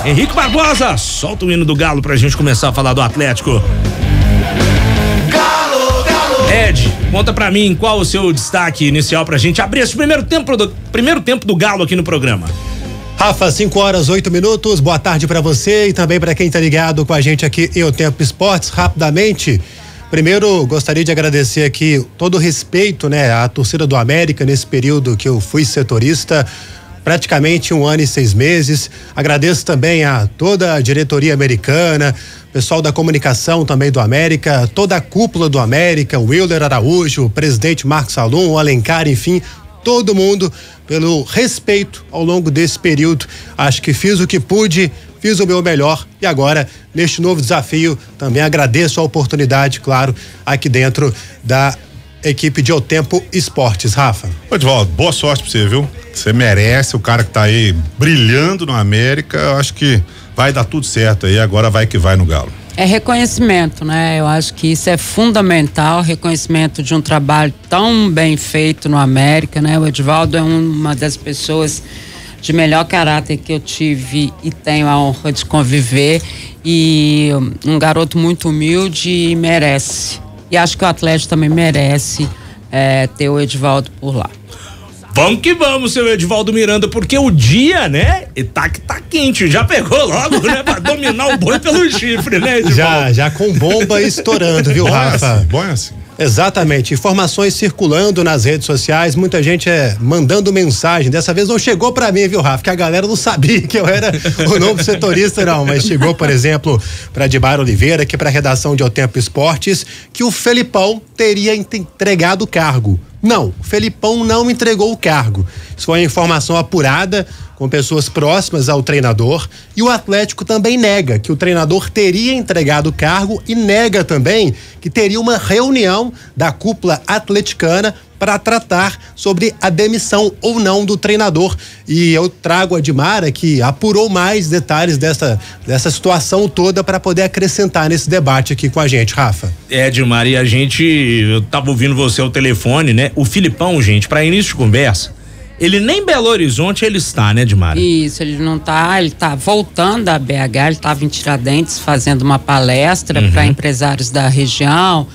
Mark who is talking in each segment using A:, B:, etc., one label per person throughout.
A: Henrique Barbosa, solta o hino do Galo pra gente começar a falar do Atlético.
B: Galo, Galo.
A: Ed, conta pra mim qual o seu destaque inicial pra gente abrir esse primeiro tempo do Galo aqui no programa.
C: Rafa, 5h08. Boa tarde pra você e também pra quem tá ligado com a gente aqui em O Tempo Esportes. Rapidamente, primeiro gostaria de agradecer aqui todo o respeito, né, à torcida do América nesse período que eu fui setorista, praticamente 1 ano e 6 meses. Agradeço também a toda a diretoria americana, pessoal da comunicação também do América, toda a cúpula do América, o Wilder Araújo, o presidente Marcos Salum, o Alencar, enfim, todo mundo pelo respeito ao longo desse período. Acho que fiz o que pude, fiz o meu melhor e agora, neste novo desafio, também agradeço a oportunidade, claro, aqui dentro da equipe de O Tempo Esportes. Rafa.
D: Edvaldo, boa sorte pra você, viu? Você merece, o cara que tá aí brilhando no América, eu acho que vai dar tudo certo aí, agora vai que vai no Galo.
E: É reconhecimento, né? Eu acho que isso é fundamental, reconhecimento de um trabalho tão bem feito no América, né? O Edvaldo é uma das pessoas de melhor caráter que eu tive e tenho a honra de conviver, e um garoto muito humilde e merece. E acho que o Atlético também merece ter o Edvaldo por lá.
A: Vamos que vamos, seu Edivaldo Miranda, porque o dia, né, tá quente, já pegou logo, né, pra dominar o boi pelo chifre, né, Edivaldo?
C: Já com bomba estourando, viu, Rafa?
D: Bom assim.
C: Exatamente, informações circulando nas redes sociais, muita gente mandando mensagem. Dessa vez não chegou pra mim, viu, Rafa? Que a galera não sabia que eu era o novo setorista, não. Mas chegou, por exemplo, pra Dibar Oliveira, aqui pra redação de O Tempo Esportes, que o Felipão teria entregado o cargo. Não, o Felipão não entregou o cargo. Isso foi uma informação apurada com pessoas próximas ao treinador, e o Atlético também nega que o treinador teria entregado o cargo e nega também que teria uma reunião da cúpula atleticana para tratar sobre a demissão ou não do treinador. E eu trago a Dimara, que apurou mais detalhes dessa situação toda para poder acrescentar nesse debate aqui com a gente, Rafa.
A: Dimara, e eu tava ouvindo você ao telefone, né? O Filipão, gente, para início de conversa, ele nem em Belo Horizonte ele está, né, Dimara?
E: Isso, ele não tá, ele tá voltando da BH, ele estava em Tiradentes fazendo uma palestra para empresários da região,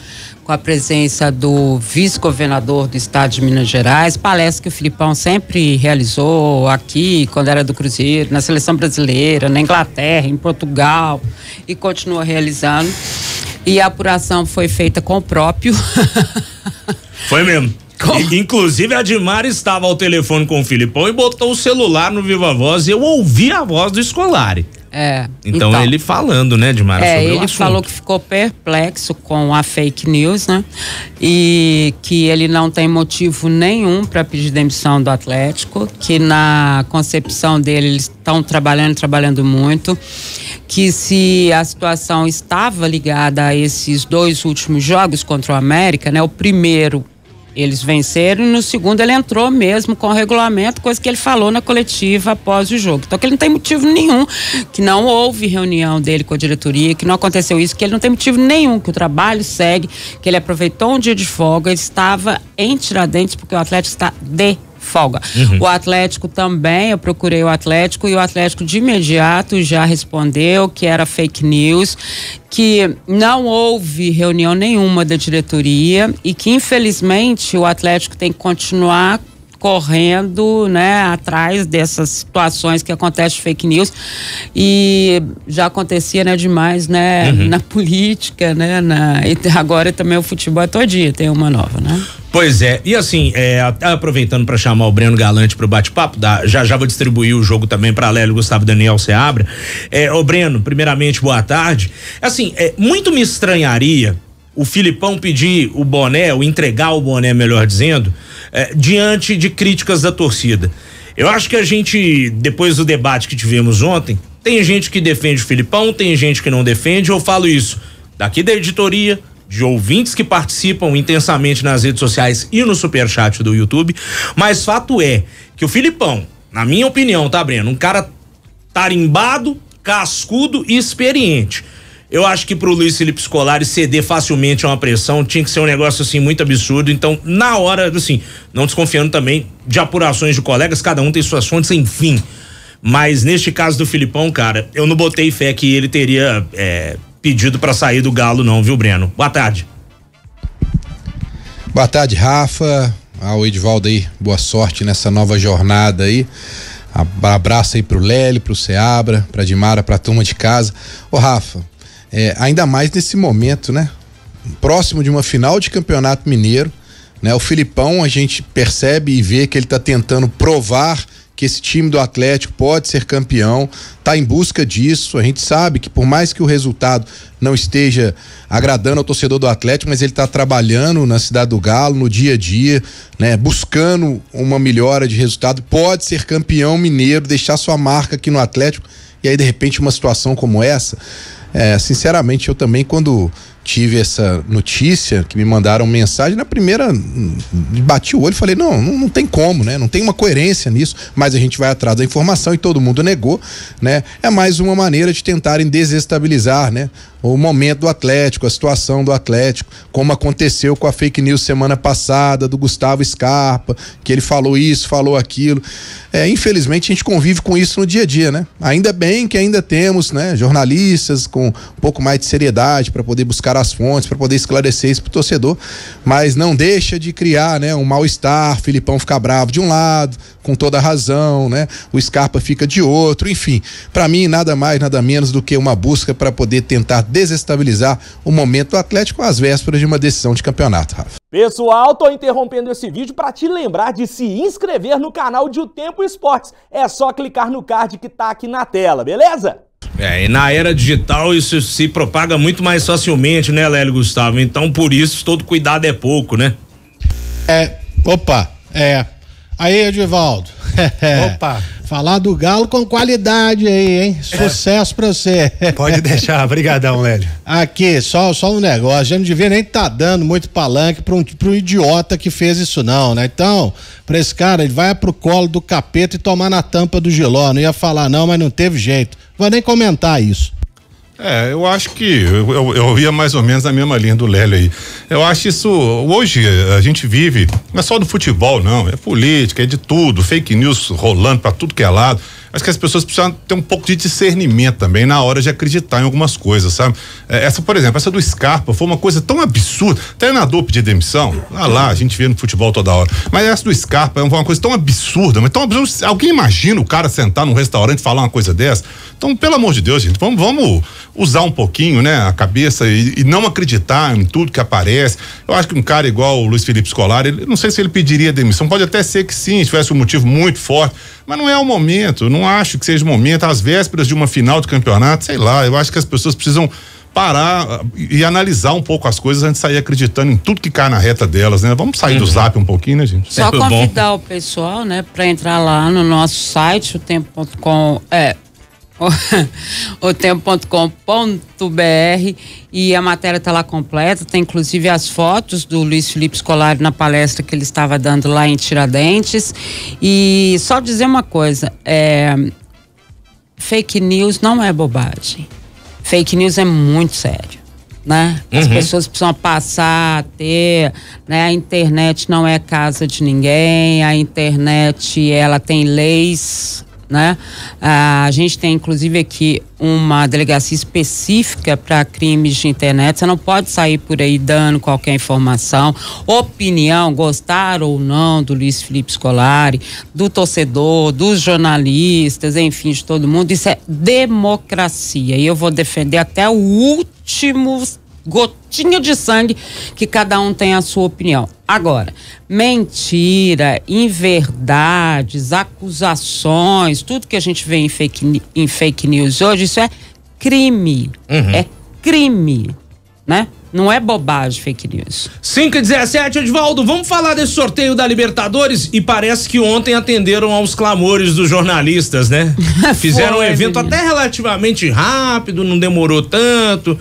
E: com a presença do vice-governador do estado de Minas Gerais, palestra que o Filipão sempre realizou aqui, quando era do Cruzeiro, na seleção brasileira, na Inglaterra, em Portugal, e continua realizando. E a apuração foi feita com o próprio.
A: Foi mesmo. Inclusive a Dimara estava ao telefone com o Filipão e botou o celular no Viva Voz e eu ouvi a voz do Scolari. Então ele falando, né, Dimara, sobre o assunto. Ele falou
E: que ficou perplexo com a fake news, né? E que ele não tem motivo nenhum para pedir demissão do Atlético, que na concepção dele eles estão trabalhando muito, que se a situação estava ligada a esses 2 últimos jogos contra o América, né? O primeiro eles venceram e no segundo ele entrou mesmo com o regulamento, coisa que ele falou na coletiva após o jogo. Então que ele não tem motivo nenhum, que não houve reunião dele com a diretoria, que não aconteceu isso, que ele não tem motivo nenhum, que o trabalho segue, que ele aproveitou um dia de folga, ele estava em Tiradentes porque o Atlético está de folga. O Atlético também, eu procurei o Atlético e o Atlético de imediato já respondeu que era fake news, que não houve reunião nenhuma da diretoria e que infelizmente o Atlético tem que continuar correndo, né, atrás dessas situações que acontecem de fake news, e já acontecia, né, demais, né, na política, né, e agora também o futebol todo dia tem uma nova, né?
A: Pois é, e assim, aproveitando para chamar o Breno Galante pro bate-papo, já vou distribuir o jogo também para Lélio, Gustavo, Daniel, Seabra. Ô Breno, primeiramente, boa tarde. Assim, muito me estranharia o Filipão pedir o boné, ou entregar o boné, melhor dizendo, diante de críticas da torcida. Eu acho que a gente, depois do debate que tivemos ontem, tem gente que defende o Filipão, tem gente que não defende. Eu falo isso daqui da editoria, de ouvintes que participam intensamente nas redes sociais e no superchat do YouTube, mas fato é que o Filipão, na minha opinião, tá, Breno, um cara tarimbado, cascudo e experiente. Eu acho que pro Luiz Felipe Scolari ceder facilmente a uma pressão tinha que ser um negócio assim muito absurdo. Então, na hora, assim, não desconfiando também de apurações de colegas, cada um tem suas fontes, enfim. Mas neste caso do Filipão, cara, eu não botei fé que ele teria pedido pra sair do Galo não, viu, Breno? Boa tarde.
B: Boa tarde, Rafa, ao Edivaldo aí, boa sorte nessa nova jornada aí. Abraço aí pro Lélio, pro Seabra, pra Dimara, pra turma de casa. Ô Rafa, ainda mais nesse momento, né? Próximo de uma final de campeonato mineiro, né? O Filipão, a gente percebe e vê que ele tá tentando provar que esse time do Atlético pode ser campeão, tá em busca disso. A gente sabe que por mais que o resultado não esteja agradando ao torcedor do Atlético, mas ele tá trabalhando na cidade do Galo, no dia a dia, né? Buscando uma melhora de resultado, pode ser campeão mineiro, deixar sua marca aqui no Atlético. E aí de repente uma situação como essa, sinceramente eu também, quando tive essa notícia, que me mandaram mensagem, na primeira bati o olho e falei, não tem como, né? Não tem uma coerência nisso, mas a gente vai atrás da informação e todo mundo negou, né? É mais uma maneira de tentarem desestabilizar, né? O momento do Atlético, a situação do Atlético, como aconteceu com a fake news semana passada do Gustavo Scarpa, que ele falou isso, falou aquilo. Infelizmente a gente convive com isso no dia a dia, né? Ainda bem que ainda temos, né, jornalistas com um pouco mais de seriedade para poder buscar as fontes, para poder esclarecer isso pro torcedor, mas não deixa de criar, né, um mal-estar. Filipão fica bravo de um lado, com toda a razão, né? O Scarpa fica de outro, enfim. Para mim, nada mais, nada menos do que uma busca para poder tentar desestabilizar o momento do Atlético às vésperas de uma decisão de campeonato, Rafa.
F: Pessoal, tô interrompendo esse vídeo para te lembrar de se inscrever no canal de O Tempo Esportes. É só clicar no card que tá aqui na tela, beleza?
A: E na era digital isso se propaga muito mais facilmente, né, Lélio Gustavo? Então, por isso, todo cuidado é pouco, né?
G: Aí, Edivaldo.
C: Opa.
G: Falar do Galo com qualidade aí, hein? Sucesso pra você.
C: Pode deixar, brigadão, Lélio.
G: Aqui, só um negócio, a gente não devia nem tá dando muito palanque pra um idiota que fez isso não, né? Então, pra esse cara, ele vai pro colo do capeta e tomar na tampa do giló. Não ia falar não, mas não teve jeito. Vou nem comentar isso.
D: Eu acho que eu ia mais ou menos na mesma linha do Lélio aí. Eu acho isso, hoje a gente vive, não é só do futebol não, é política, é de tudo, fake news rolando pra tudo que é lado. Acho que as pessoas precisam ter um pouco de discernimento também na hora de acreditar em algumas coisas, sabe? Por exemplo, essa do Scarpa foi uma coisa tão absurda. Treinador pedir demissão, lá, a gente vê no futebol toda hora. Mas essa do Scarpa é uma coisa tão absurda, mas tão absurda. Alguém imagina o cara sentar num restaurante e falar uma coisa dessa? Então, pelo amor de Deus, gente, vamos usar um pouquinho, né, a cabeça e não acreditar em tudo que aparece. Eu acho que um cara igual o Luiz Felipe Scolari, não sei se ele pediria demissão, pode até ser que sim, se tivesse um motivo muito forte, mas não é o momento, não acho que seja o momento, às vésperas de uma final de campeonato, sei lá, eu acho que as pessoas precisam parar e analisar um pouco as coisas antes de sair acreditando em tudo que cai na reta delas, né? Vamos sair do Zap um poupouquinho, né, gente?
E: Só convidar o pessoal, né, para entrar lá no nosso site, otempo.com, otempo.com.br, e a matéria está lá completa, tem inclusive as fotos do Luiz Felipe Scolari na palestra que ele estava dando lá em Tiradentes. E só dizer uma coisa, fake news não é bobagem, fake news é muito sério, né? As pessoas precisam passar a ter, né? A internet não é casa de ninguém, a internet, ela tem leis, né? A gente tem inclusive aqui uma delegacia específica para crimes de internet. Você não pode sair por aí dando qualquer informação, opinião, gostar ou não do Luiz Felipe Scolari, do torcedor, dos jornalistas, enfim, de todo mundo. Isso é democracia e eu vou defender até o último gotinha de sangue que cada um tem a sua opinião. Agora, mentira, inverdades, acusações, tudo que a gente vê em fake news hoje, isso é crime. É crime, né? Não é bobagem fake news.
A: 5h17, Edivaldo, vamos falar desse sorteio da Libertadores? E parece que ontem atenderam aos clamores dos jornalistas, né? Fizeram um evento até relativamente rápido, não demorou tanto,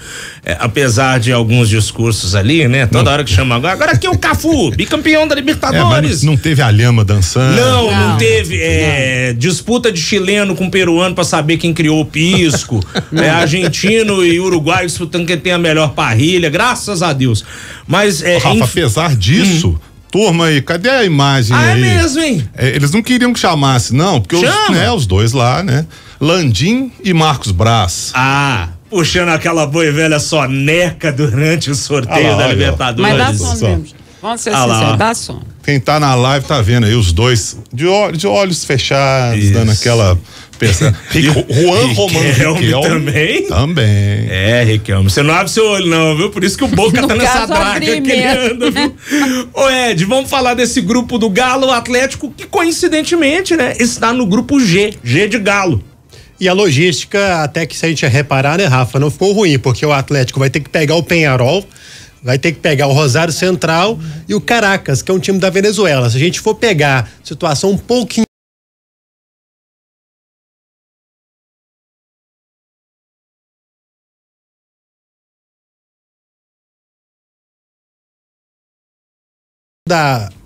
A: apesar de alguns discursos ali, né? Toda hora que chama agora aqui é o Cafu, bicampeão da Libertadores.
D: Mas não teve a lhama dançando.
A: Não teve disputa de chileno com peruano pra saber quem criou o pisco, argentino e uruguaio disputando quem tem a melhor parrilha, graças a Deus. Mas
D: Rafa, apesar disso, turma aí, cadê a imagem aí?
A: É mesmo, hein?
D: Eles não queriam que chamasse, não, porque os dois lá, né? Landim e Marcos Braz.
A: Puxando aquela boa e velha soneca durante o sorteio da Libertadores.
E: Mas dá sono mesmo. Vamos ser sinceros, dá sono.
D: Quem tá na live tá vendo aí os dois de olhos fechados, isso, dando aquela peça. Juan Romano
A: Riquelme
D: também.
A: Riquelme. Você não abre seu olho não, viu? Por isso que o Boca tá nessa draga que ele anda, viu? Ô Ed, vamos falar desse grupo do Galo, o Atlético, que coincidentemente, né, está no grupo G de Galo.
C: E a logística, até que se a gente reparar, né, Rafa, não ficou ruim, porque o Atlético vai ter que pegar o Peñarol, vai ter que pegar o Rosário Central e o Caracas, que é um time da Venezuela. Se a gente for pegar situação um pouquinho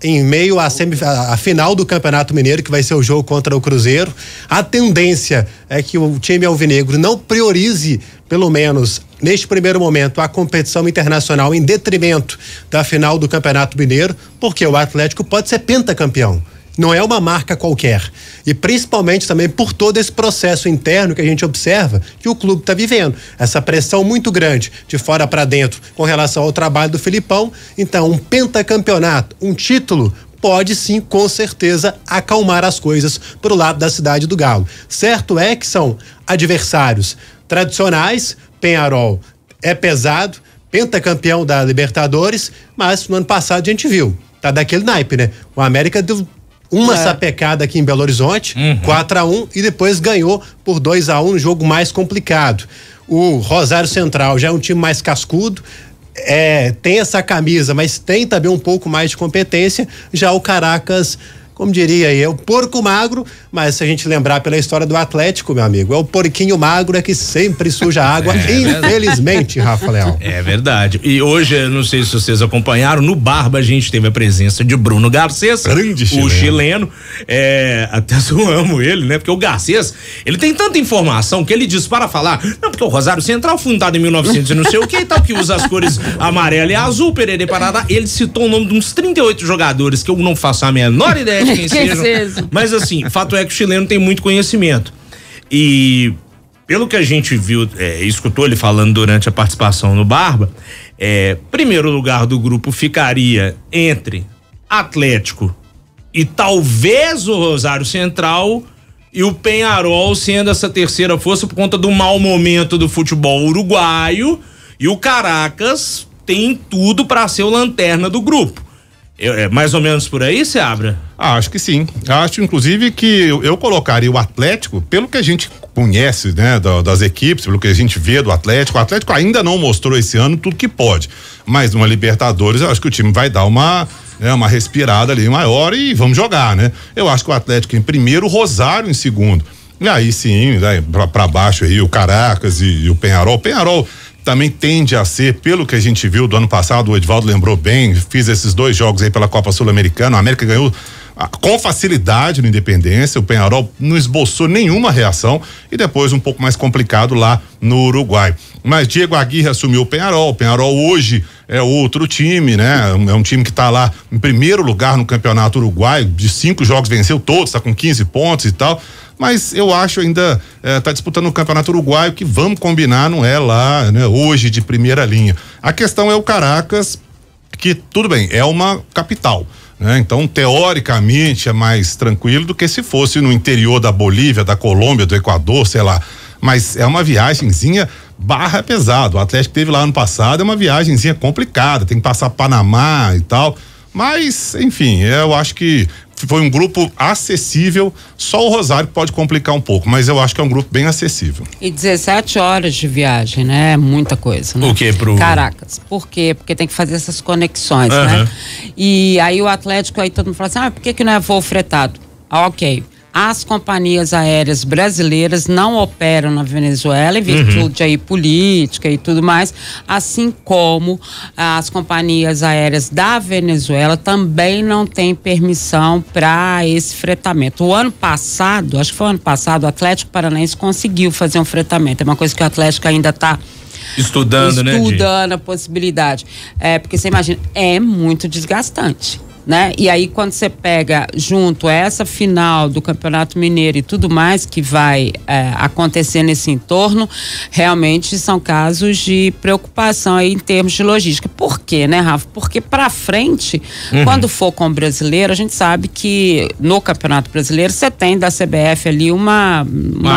C: em meio à final do Campeonato Mineiro, que vai ser o jogo contra o Cruzeiro, a tendência é que o time alvinegro não priorize, pelo menos neste primeiro momento, a competição internacional em detrimento da final do Campeonato Mineiro, porque o Atlético pode ser pentacampeão. Não é uma marca qualquer. E principalmente também por todo esse processo interno que a gente observa que o clube está vivendo. Essa pressão muito grande de fora para dentro com relação ao trabalho do Filipão. Então, um pentacampeonato, um título, pode sim, com certeza, acalmar as coisas pro lado da cidade do Galo. Certo é que são adversários tradicionais, Peñarol é pesado, pentacampeão da Libertadores, mas no ano passado a gente viu, tá daquele naipe, né? O América deu uma sapecada aqui em Belo Horizonte, 4-1, e depois ganhou por 2-1 no jogo mais complicado. O Rosário Central já é um time mais cascudo, tem essa camisa, mas tem também um pouco mais de competência. Já o Caracas, como diria aí, é o porco magro, mas se a gente lembrar pela história do Atlético, meu amigo, é o porquinho magro que sempre suja água, infelizmente, Rafa Leal.
A: É verdade. E hoje, eu não sei se vocês acompanharam, no Barba a gente teve a presença de Bruno Garcês, o chileno. Até zoamos ele, né? Porque o Garcês, ele tem tanta informação que ele diz para falar, não, porque o Rosário Central, fundado em 1900 e não sei o que e tal, que usa as cores amarela e azul, Pereira e Parada. Ele citou o nome de uns 38 jogadores que eu não faço a menor ideia de quem sejam. Mas assim, fato é que o chileno tem muito conhecimento. E pelo que a gente viu, escutou ele falando durante a participação no Barba, primeiro lugar do grupo ficaria entre Atlético e talvez o Rosário Central, e o Peñarol sendo essa terceira força por conta do mau momento do futebol uruguaio, e o Caracas tem tudo para ser o lanterna do grupo. Mais ou menos por aí, Seabra?
D: Acho que sim. Acho, inclusive, que eu colocaria o Atlético, pelo que a gente conhece, né, das equipes, pelo que a gente vê do Atlético. O Atlético ainda não mostrou esse ano tudo que pode. Mas numa Libertadores, eu acho que o time vai dar uma respirada ali maior e vamos jogar, né? Eu acho que o Atlético em primeiro, o Rosário em segundo. E aí sim, né, pra baixo aí, o Caracas e o Peñarol. O Peñarol também tende a ser, pelo que a gente viu do ano passado, o Edvaldo lembrou bem, fiz esses 2 jogos aí pela Copa Sul-Americana, a América ganhou com facilidade no Independência, o Peñarol não esboçou nenhuma reação e depois um pouco mais complicado lá no Uruguai. Mas Diego Aguirre assumiu o Peñarol hoje é outro time, né? É um time que tá lá em primeiro lugar no Campeonato Uruguaio, de 5 jogos venceu todos, tá com 15 pontos e tal. Mas eu acho ainda tá disputando o Campeonato Uruguaio, que vamos combinar, não é lá, né, hoje de primeira linha. A questão é o Caracas, que tudo bem, é uma capital, né? Então, teoricamente é mais tranquilo do que se fosse no interior da Bolívia, da Colômbia, do Equador, sei lá. Mas é uma viagenzinha barra pesado. O Atlético teve lá ano passado, é uma viagenzinha complicada, tem que passar Panamá e tal. Mas, enfim, eu acho que foi um grupo acessível, só o Rosário pode complicar um pouco, mas eu acho que é um grupo bem acessível.
E: E 17 horas de viagem, né? É muita coisa, né?
A: O quê?
E: Caracas. Por quê? Porque tem que fazer essas conexões, né? E aí o Atlético, aí todo mundo fala assim, por que não é voo fretado? Ok. As companhias aéreas brasileiras não operam na Venezuela em virtude aí política e tudo mais, assim como as companhias aéreas da Venezuela também não têm permissão para esse fretamento. O ano passado, acho que foi o ano passado, o Atlético Paranaense conseguiu fazer um fretamento. É uma coisa que o Atlético ainda está
A: estudando, né?
E: Estudando a possibilidade. Porque você imagina, é muito desgastante. né? E aí quando você pega junto essa final do Campeonato Mineiro e tudo mais que vai acontecer nesse entorno, realmente são casos de preocupação aí em termos de logística. Por quê, né, Rafa? Porque pra frente, quando for com o brasileiro, a gente sabe que no Campeonato Brasileiro você tem da CBF ali uma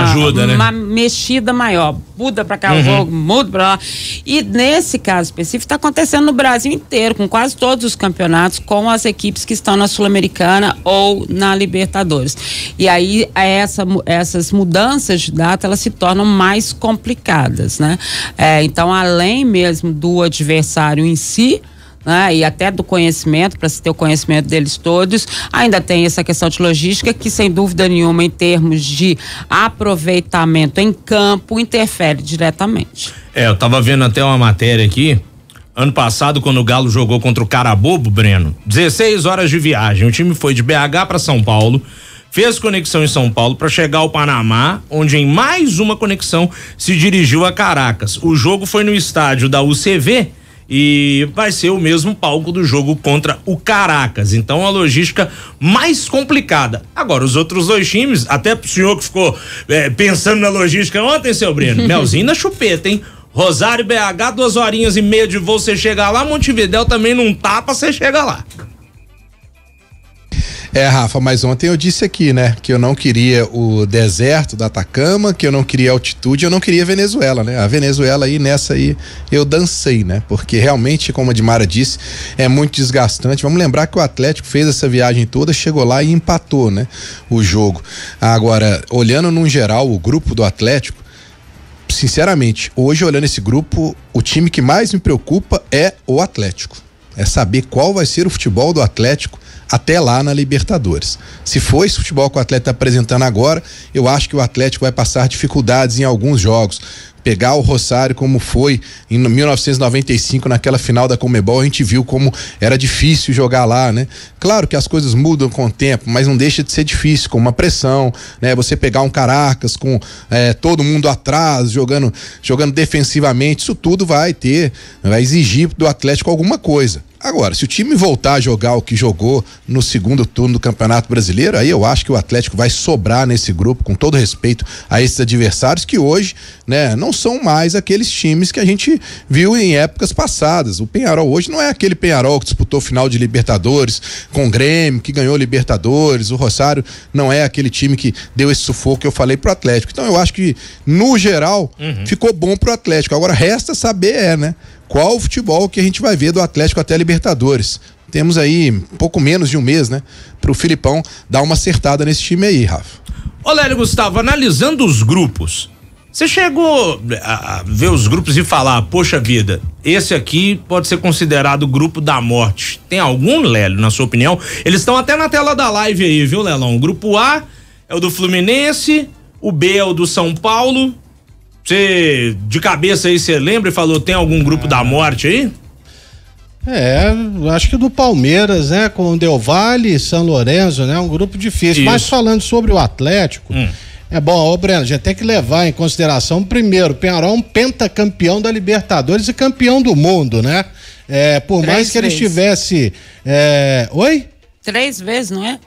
E: ajuda, né? Uma mexida maior. Muda pra cá o jogo, muda pra lá. E nesse caso específico está acontecendo no Brasil inteiro, com quase todos os campeonatos, com as equipes que estão na Sul-Americana ou na Libertadores. E aí essas mudanças de data, elas se tornam mais complicadas, né? Então, além mesmo do adversário em si, né, e até do conhecimento, para se ter o conhecimento deles todos, ainda tem essa questão de logística que, sem dúvida nenhuma, em termos de aproveitamento em campo, interfere diretamente.
A: Eu tava vendo até uma matéria aqui, ano passado, quando o Galo jogou contra o Carabobo, Breno, 16 horas de viagem, o time foi de BH para São Paulo, fez conexão em São Paulo para chegar ao Panamá, onde em mais uma conexão se dirigiu a Caracas. O jogo foi no estádio da UCV, e vai ser o mesmo palco do jogo contra o Caracas. Então a logística mais complicada. Agora, os outros dois times, até pro senhor que ficou pensando na logística ontem, seu Breno, Melzinho na chupeta, hein? Rosário, BH, 2h30 de voo, você chega lá. Montevidéu também não tá pra você chegar lá.
B: Rafa, mas ontem eu disse aqui, né, que eu não queria o deserto da Atacama, que eu não queria altitude, eu não queria Venezuela, né? A Venezuela aí, nessa aí, eu dancei, né? Porque realmente, como a Dimara disse, é muito desgastante. Vamos lembrar que o Atlético fez essa viagem toda, chegou lá e empatou, né? O jogo. Agora, olhando num geral o grupo do Atlético, sinceramente, hoje olhando esse grupo, o time que mais me preocupa é o Atlético. É saber qual vai ser o futebol do Atlético até lá na Libertadores. Se for esse futebol que o Atlético está apresentando agora, eu acho que o Atlético vai passar dificuldades em alguns jogos. Pegar o Rosário como foi em 1995 naquela final da Conmebol, a gente viu como era difícil jogar lá, né? Claro que as coisas mudam com o tempo, mas não deixa de ser difícil, com uma pressão, né? Você pegar um Caracas com todo mundo atrás, jogando defensivamente, isso tudo vai exigir do Atlético alguma coisa. Agora, se o time voltar a jogar o que jogou no segundo turno do Campeonato Brasileiro, aí eu acho que o Atlético vai sobrar nesse grupo, com todo respeito a esses adversários que hoje, né, não são mais aqueles times que a gente viu em épocas passadas. O Peñarol hoje não é aquele Peñarol que disputou final de Libertadores com o Grêmio, que ganhou Libertadores. O Rosário não é aquele time que deu esse sufoco que eu falei pro Atlético. Então eu acho que, no geral, ficou bom pro Atlético. Agora resta saber, né? Qual o futebol que a gente vai ver do Atlético até a Libertadores. Temos aí pouco menos de um mês, né? Pro Filipão dar uma acertada nesse time aí, Rafa.
A: Ô Lélio Gustavo, analisando os grupos, você chegou a ver os grupos e falar, poxa vida, esse aqui pode ser considerado o grupo da morte. Tem algum, Lélio, na sua opinião? Eles estão até na tela da live aí, viu, Lelão? O grupo A é o do Fluminense, o B é o do São Paulo. Você, de cabeça aí, você lembra e falou, tem algum grupo da morte aí?
G: Acho que do Palmeiras, né? Com o Del Valle, São Lourenço, né? Um grupo difícil. Isso. Mas falando sobre o Atlético, bom, Breno, a gente tem que levar em consideração, primeiro, o Peñarol é um pentacampeão da Libertadores e campeão do mundo, né? Por mais que ele estivesse... Oi?
E: 3 vezes, não é?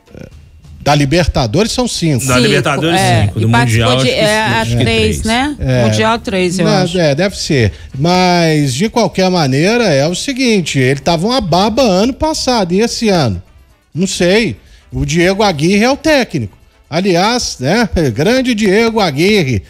G: Da Libertadores são 5.
A: Da Libertadores 5, do Mundial
E: acho que 3, né? Mundial 3, eu acho.
G: Deve ser. Mas, de qualquer maneira, é o seguinte, ele tava uma baba ano passado, e esse ano? Não sei. O Diego Aguirre é o técnico. Aliás, né? Grande Diego Aguirre.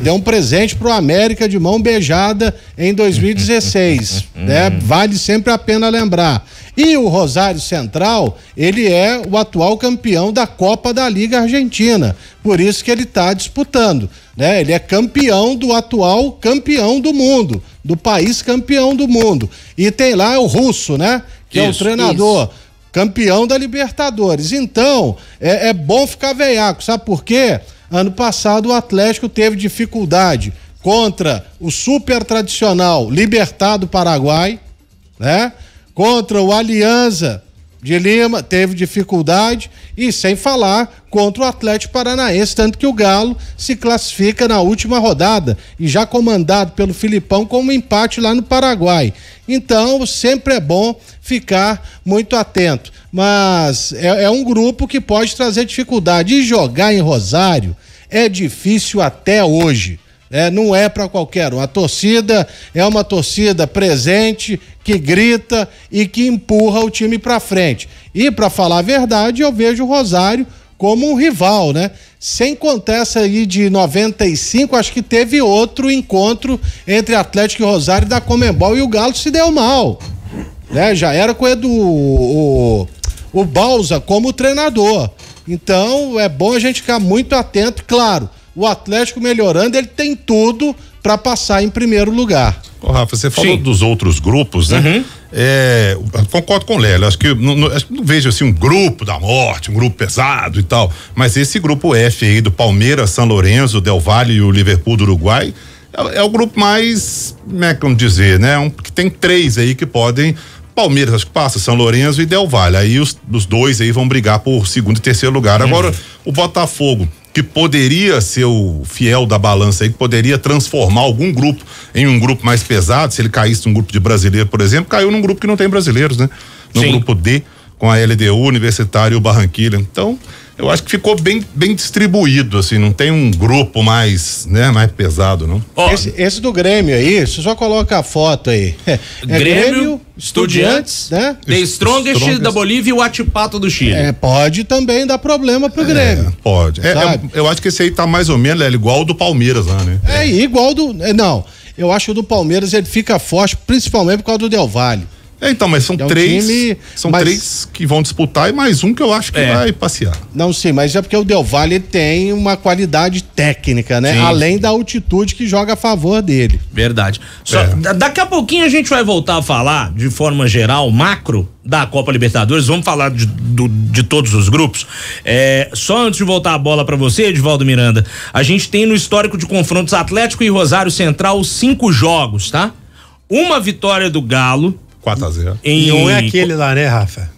G: Deu um presente pro América de mão beijada em 2016. Né? Vale sempre a pena lembrar. E o Rosário Central, ele é o atual campeão da Copa da Liga Argentina. Por isso que ele está disputando, né? Ele é campeão do atual campeão do mundo, do país campeão do mundo. E tem lá o russo, né? Que é o treinador. Campeão da Libertadores. Então, é bom ficar veiaco, sabe por quê? Ano passado o Atlético teve dificuldade contra o super tradicional Libertad do Paraguai, né? Contra o Alianza de Lima, teve dificuldade, e sem falar contra o Atlético Paranaense, tanto que o Galo se classifica na última rodada e já comandado pelo Filipão com um empate lá no Paraguai. Então, sempre é bom ficar muito atento, mas é um grupo que pode trazer dificuldade, e jogar em Rosário é difícil até hoje. Não é para qualquer um. A torcida é uma torcida presente, que grita e que empurra o time para frente. E, para falar a verdade, eu vejo o Rosário como um rival, né? Sem contar essa aí de 95, acho que teve outro encontro entre Atlético e Rosário da Conmebol, e o Galo se deu mal, né? Já era com o Balsa como treinador. Então, é bom a gente ficar muito atento, claro. O Atlético melhorando, ele tem tudo para passar em primeiro lugar.
D: Ô, Rafa, você falou dos outros grupos, né? Concordo com o Lélio, acho que não vejo assim um grupo da morte, um grupo pesado e tal, mas esse grupo F aí do Palmeiras, São Lourenço, Del Valle e o Liverpool do Uruguai é o grupo mais, como dizer, né? Que tem 3 aí que podem. Palmeiras, acho que passa, São Lourenço e Del Valle. Aí os 2 aí vão brigar por segundo e terceiro lugar. Agora, o Botafogo, que poderia ser o fiel da balança aí, que poderia transformar algum grupo em um grupo mais pesado, se ele caísse num grupo de brasileiro, por exemplo, caiu num grupo que não tem brasileiros, né? No grupo D, com a LDU, Universitário e o Barranquilla. Então, eu acho que ficou bem distribuído, assim, não tem um grupo mais, né, mais pesado, não.
G: Esse do Grêmio aí, você só coloca a foto aí.
A: Grêmio, Estudiantes,
G: né?
A: The Strongest da Bolívia e o Huachipato do Chile.
G: Pode também dar problema pro Grêmio.
D: Pode. Eu acho que esse aí tá mais ou menos, igual o do Palmeiras lá, né?
G: Igual do... Não, eu acho que o do Palmeiras ele fica forte, principalmente por causa do Del Valle.
D: Então, mas são três que vão disputar e mais um que eu acho que vai passear.
G: Não, sim, mas é porque o Del Valle tem uma qualidade técnica, né? Sim. Além da altitude que joga a favor dele.
A: Verdade. Daqui a pouquinho a gente vai voltar a falar, de forma geral, macro, da Copa Libertadores. Vamos falar de todos os grupos. Só antes de voltar a bola pra você, Edivaldo Miranda, a gente tem no histórico de confrontos Atlético e Rosário Central 5 jogos, tá? Uma vitória do Galo,
D: 4-0.
C: E um é aquele lá, né, Rafa?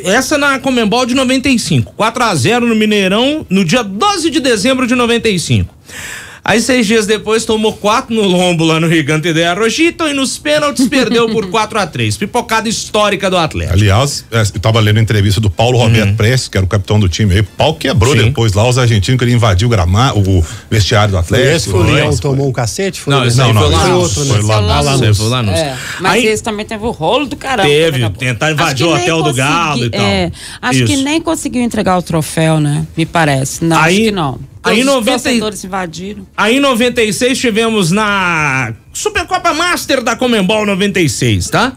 A: Essa na Conmebol de 95. 4-0 no Mineirão no dia 12 de dezembro de 95. Aí 6 dias depois tomou 4 no lombo lá no Gigante de Arrojito e nos pênaltis perdeu por 4-3. Pipocada histórica do Atlético.
D: Aliás, eu tava lendo a entrevista do Paulo Roberto Prestes, que era o capitão do time aí. O pau quebrou depois lá os argentinos que ele invadiu o vestiário do Atlético.
C: Esse foi o Leão tomou um cacete?
A: Foi outro, né? Foi lá no
E: mas esse também teve o rolo do caramba.
A: Tentar invadir o hotel do Galo e tal.
E: Acho que nem conseguiu entregar o troféu, né? Me parece. Não, acho que não.
A: Aí
E: os torcedores invadiram.
A: Aí em 96 tivemos na Supercopa Master da Conmebol 96, tá?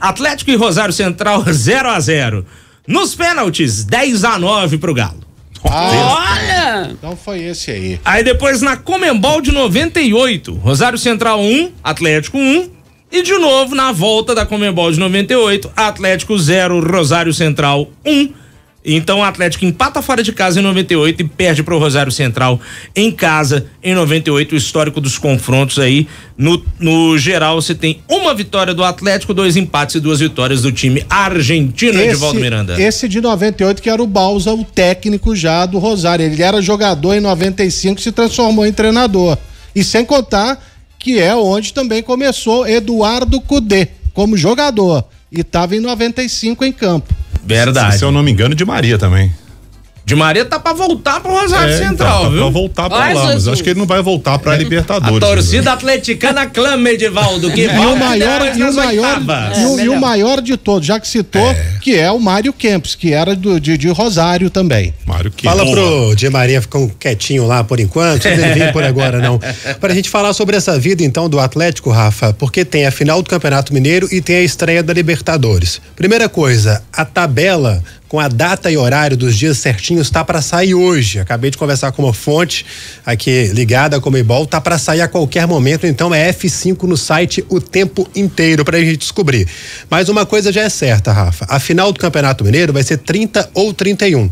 A: Atlético e Rosário Central 0-0. Nos pênaltis, 10-9 pro Galo.
E: Olha!
G: Então foi esse aí.
A: Aí depois na Conmebol de 98, Rosário Central 1, Atlético 1. E de novo na volta da Conmebol de 98, Atlético 0, Rosário Central 1. Então o Atlético empata fora de casa em 98 e perde pro Rosário Central em casa em 98. O histórico dos confrontos aí, no geral, você tem uma vitória do Atlético, 2 empates e 2 vitórias do time argentino, Edivaldo Miranda.
G: Esse de 98 que era o Balsa, o técnico já do Rosário. Ele era jogador em 95 e se transformou em treinador. E sem contar que é onde também começou Eduardo Cudê como jogador e estava em 95 em campo.
A: Verdade.
D: Se eu não me engano, de Maria também.
A: De Maria tá pra voltar pro Rosário Central, viu?
D: Pra voltar pra lá, mas acho que ele não vai voltar pra Libertadores.
A: A torcida atleticana clama, Edivaldo, que
G: o maior de todos, já que citou, que é o Mário Kempis, que era de Rosário também.
D: Mário Kempis.
C: Fala pro Di Maria ficar quietinho lá por enquanto, não deve vir por agora não. Pra gente falar sobre essa vida então do Atlético, Rafa, porque tem a final do Campeonato Mineiro e tem a estreia da Libertadores. Primeira coisa, a tabela com a data e horário dos dias certinhos tá para sair hoje. Acabei de conversar com uma fonte aqui ligada à Conmebol, tá para sair a qualquer momento, então é F5 no site o tempo inteiro pra gente descobrir. Mas uma coisa já é certa, Rafa, a final do Campeonato Mineiro vai ser 30 ou 31.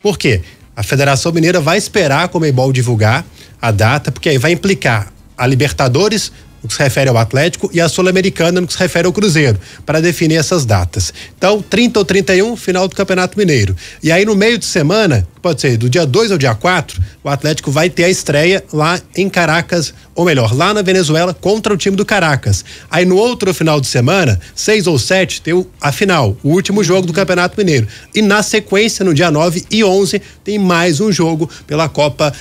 C: Por quê? A Federação Mineira vai esperar a Conmebol divulgar a data, porque aí vai implicar a Libertadores no que se refere ao Atlético, e a Sul-Americana no que se refere ao Cruzeiro, para definir essas datas. Então, 30 ou 31, final do Campeonato Mineiro. E aí, no meio de semana, pode ser do dia 2 ao dia 4, o Atlético vai ter a estreia lá em Caracas, ou melhor, lá na Venezuela, contra o time do Caracas. Aí no outro final de semana, 6 ou 7, tem a final, o último jogo do Campeonato Mineiro. E na sequência, no dia 9 e 11, tem mais um jogo pela Copa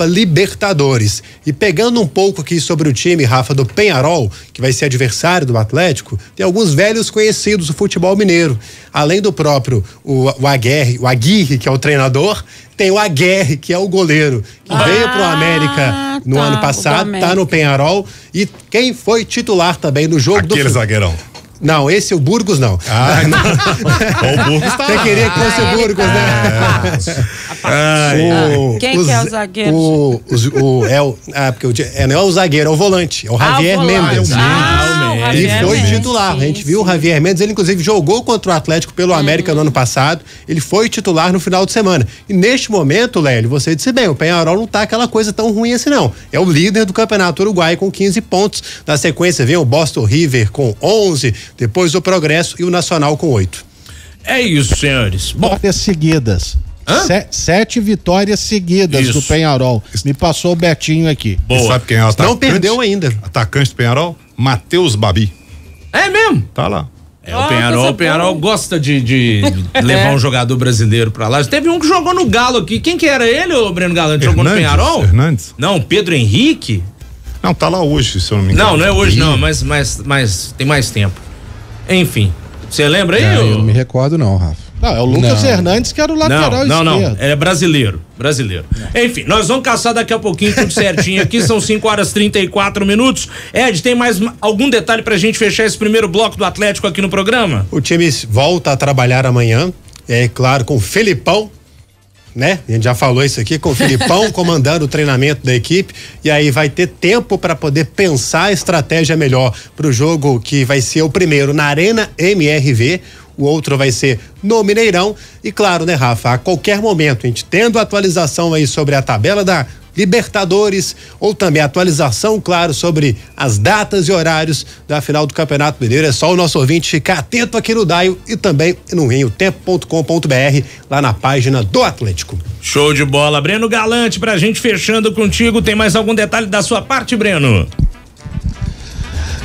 C: Libertadores. E pegando um pouco aqui sobre o time, Rafa, do Peñarol, que vai ser adversário do Atlético, tem alguns velhos conhecidos do futebol mineiro. Além do próprio o Aguirre, que é o treinador, tem o Aguirre, que é o goleiro, que veio pro América no ano passado, tá no Peñarol, e quem foi titular também no jogo
D: Aquele zagueirão.
C: Não, esse é o Burgos, não.
D: O Burgos tá.
C: Você queria que fosse o Burgos, né?
E: Quem que é o zagueiro?
C: Não é o zagueiro, é o volante. É o Javier Mendes. Ele foi titular. A gente viu o Javier Mendes, ele inclusive jogou contra o Atlético pelo América no ano passado. Ele foi titular no final de semana. E neste momento, Lélio, você disse bem, o Peñarol não tá aquela coisa tão ruim assim, não. É o líder do Campeonato Uruguai com 15 pontos. Na sequência vem o Boston River com 11, depois o Progresso e o Nacional com 8.
A: É isso, senhores. Bom,
G: Vitórias seguidas. 7 vitórias seguidas do Peñarol. Me passou o Betinho aqui.
D: Boa. Sabe quem é o atacante?
C: Não perdeu ainda.
D: Atacante do Peñarol? Matheus Babi.
A: é mesmo?
D: Tá lá.
A: O Peñarol gosta de levar um jogador brasileiro pra lá. Teve um que jogou no Galo aqui. Quem que era ele, o Breno Galante? Jogou no Peñarol?
D: Hernandes?
A: Não, Pedro Henrique?
D: Não, tá lá hoje, se eu não me engano.
A: Não é hoje não, mas tem mais tempo. Enfim, você lembra aí?
B: Eu não me recordo não, Rafa.
G: Não, é o Lucas Hernandes que era o lateral esquerdo.
A: Não, é brasileiro. Enfim, nós vamos caçar daqui a pouquinho tudo certinho aqui, são 5h34. Ed, tem mais algum detalhe pra gente fechar esse primeiro bloco do Atlético aqui no programa?
C: O time volta a trabalhar amanhã, claro, com o Felipão, né? A gente já falou isso aqui, com o Felipão comandando o treinamento da equipe, e aí vai ter tempo para poder pensar a estratégia melhor pro jogo que vai ser o primeiro na Arena MRV, o outro vai ser no Mineirão, e claro, né, Rafa, a qualquer momento, a gente tendo atualização aí sobre a tabela da Libertadores, ou também atualização, claro, sobre as datas e horários da final do Campeonato Mineiro, é só o nosso ouvinte ficar atento aqui no Daio e também no tempo.com.br, lá na página do Atlético.
A: Show de bola, Breno Galante, pra gente fechando contigo, tem mais algum detalhe da sua parte, Breno?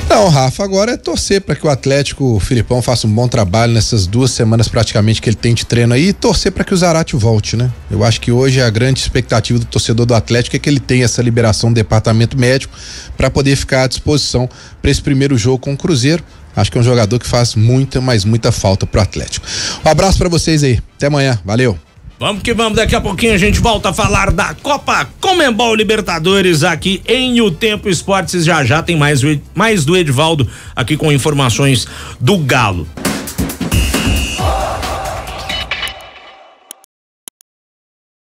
B: Não, Rafa, agora é torcer para que o Atlético, o Filipão, faça um bom trabalho nessas 2 semanas praticamente que ele tem de treino aí, e torcer para que o Zarate volte, né? Eu acho que hoje a grande expectativa do torcedor do Atlético é que ele tenha essa liberação do departamento médico para poder ficar à disposição para esse primeiro jogo com o Cruzeiro. Acho que é um jogador que faz muita falta pro Atlético. Um abraço para vocês aí, até amanhã, valeu.
A: Vamos que vamos, daqui a pouquinho a gente volta a falar da Copa Conmebol Libertadores aqui em O Tempo Esportes. Já tem mais do Edivaldo aqui com informações do Galo.